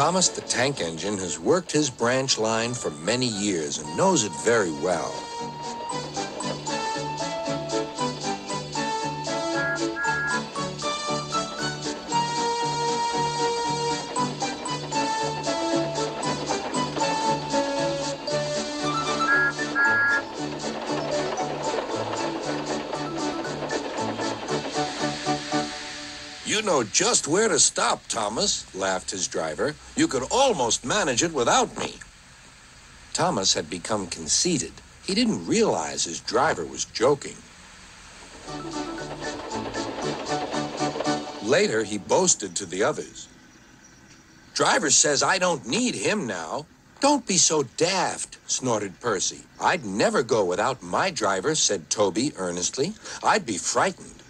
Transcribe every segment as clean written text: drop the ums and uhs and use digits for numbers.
Thomas the Tank Engine has worked his branch line for many years and knows it very well. You know just where to stop, Thomas, laughed his driver. You could almost manage it without me. Thomas had become conceited. He didn't realize his driver was joking. Later, he boasted to the others. Driver says I don't need him now. Don't be so daft, snorted Percy. I'd never go without my driver, said Toby earnestly. I'd be frightened.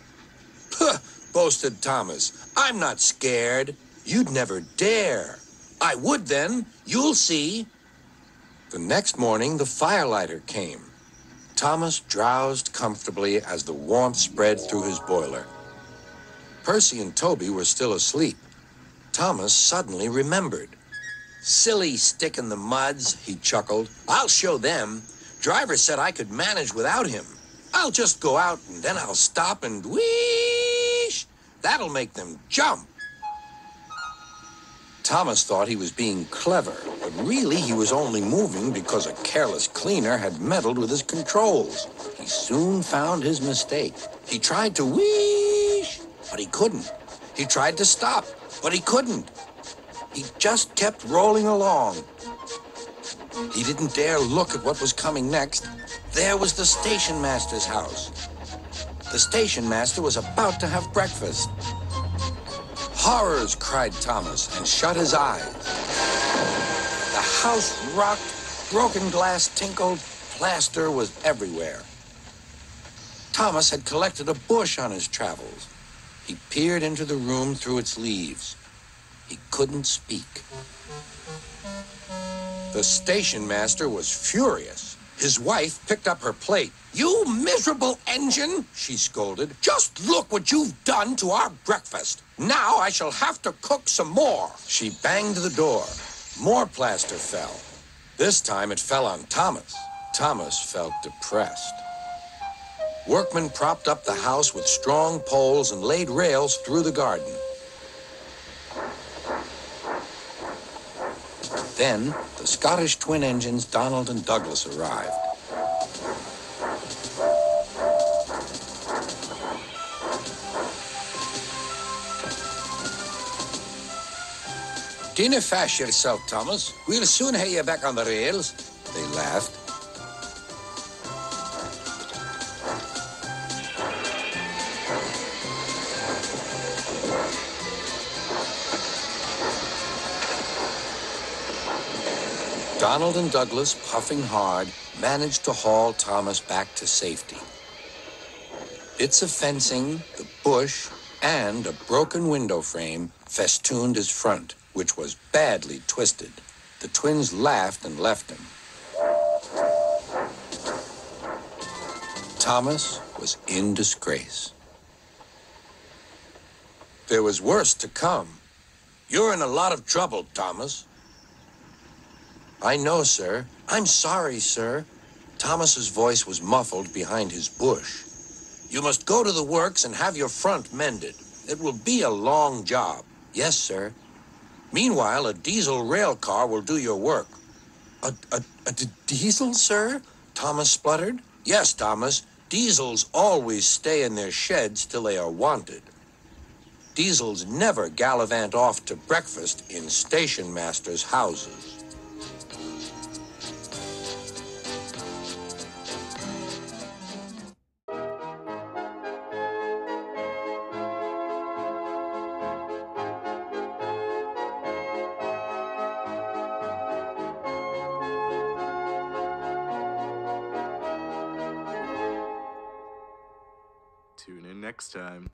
Puh! Boasted Thomas. I'm not scared. You'd never dare. I would then. You'll see. The next morning, the firelighter came. Thomas drowsed comfortably as the warmth spread through his boiler. Percy and Toby were still asleep. Thomas suddenly remembered. Silly stick in the muds, he chuckled. I'll show them. Driver said I could manage without him. I'll just go out and then I'll stop and whoosh. That'll make them jump. Thomas thought he was being clever, but really he was only moving because a careless cleaner had meddled with his controls. He soon found his mistake. He tried to whoosh, but he couldn't. He tried to stop, but he couldn't. He just kept rolling along. He didn't dare look at what was coming next. There was the station master's house. The station master was about to have breakfast. Horrors, cried Thomas, and shut his eyes. The house rocked, broken glass tinkled, plaster was everywhere. Thomas had collected a bush on his travels. He peered into the room through its leaves. He couldn't speak. The station master was furious. His wife picked up her plate. You miserable engine, she scolded. Just look what you've done to our breakfast. Now I shall have to cook some more. She banged the door. More plaster fell. This time it fell on Thomas. Thomas felt depressed. Workmen propped up the house with strong poles and laid rails through the garden. Then, the Scottish twin engines Donald and Douglas arrived. Dinna fash yourself, Thomas. We'll soon have you back on the rails. They laughed. Donald and Douglas, puffing hard, managed to haul Thomas back to safety. Bits of fencing, the bush, and a broken window frame festooned his front, which was badly twisted. The twins laughed and left him. Thomas was in disgrace. There was worse to come. You're in a lot of trouble, Thomas. I know, sir. I'm sorry, sir. Thomas's voice was muffled behind his bush. You must go to the works and have your front mended. It will be a long job. Yes, sir. Meanwhile, a diesel rail car will do your work. A diesel, sir? Thomas spluttered. Yes, Thomas. Diesels always stay in their sheds till they are wanted. Diesels never gallivant off to breakfast in station masters' houses. Tune in next time.